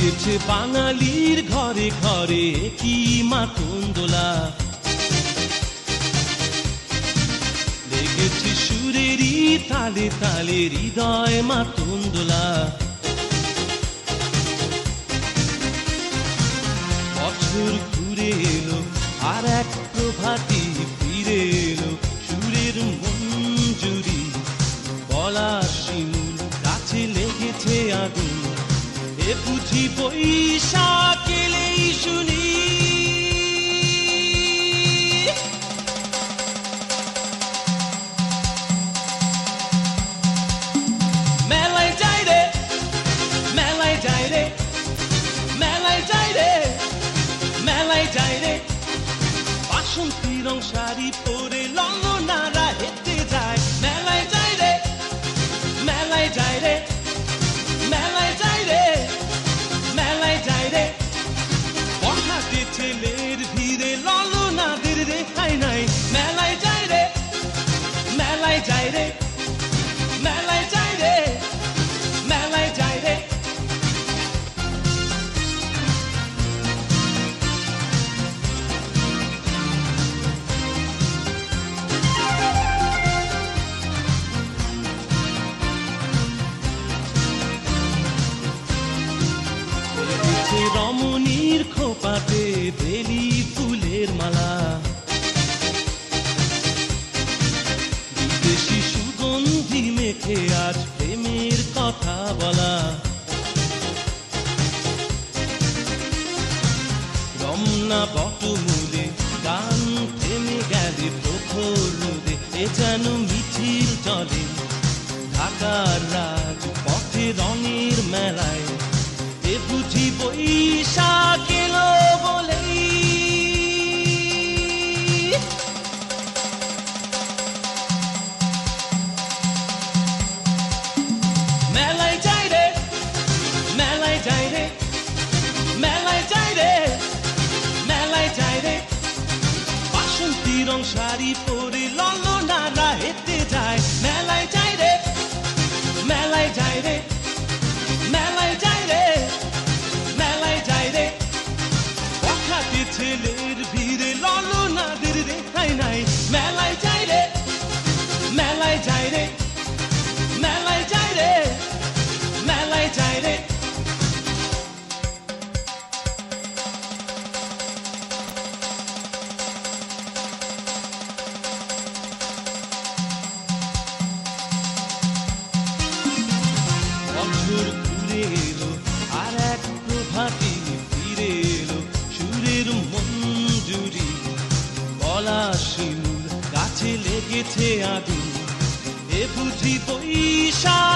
লেগেছে বাঙালির ঘরে ঘরে কি মাতন দোলা, লেগেছে সুরেরই তালে তালে হৃদয় মাতন দোলা। বছর ঘুরে এলো আর এক প্রভাতী ফিরে এলো, সুরের মঞ্জুরি বলা শিমুল গাছে লেগেছে আগুন, এ বুঝি বৈশাখ এলেই শুনি। মেলায় যাই রে, মেলায় যাই রে, মেলায় যাই রে, মেলায় যাই রে, বাসন্তী রং শাড়ি পরে ললনারা হেঁটে যায়। মেলায় যাই রে, মেলায় যাই রে, মেলায় যাই রে, মেলায় যাই রে, বখাটে ছেলের ভিড়ে ললনাদের রেখাই নাই। মেলায় যাই রে, মেলায় যাই রে, মেলায় যাই রে, মেলায় যাই রে। রমণীর খোপাতে বেলি ফুলের মালা, বিদেশি সুগন্ধি মেখে আজ প্রেমের কথা বলা। রমনা বটমূলে গান থেমে গেলে প্রখর রোদে, এ যেন মিছিল চলে ঢাকার রাজ পথে রঙের মেলায়, এ বুঝি বৈশাখ এলো বলেই। মেলায় যাই রে, মেলায় যাই রে, মেলায় যাই রে, মেলায় যাই রে, বাসন্তী রং শাড়ি পরে ললনারা হেঁটে যায়। মেলায় যাই রে, মেলায় যাই রে, মেলায় যাই রে, মেলায় যাই রে, বখাটে ছেলের ভিড়ে ললনাদের রেখাই নাই। মেলায় যাই রে, মেলায় যাই রে, মেলায় যাই রে, মেলায় যাই রে। বছর ঘুরে এলো আর এক প্রভাতী ফিরে এলো, সুরের মঞ্জুরি বলা শিমুল গাছে লেগেছে আগুন, এ বুঝি বৈশাখ।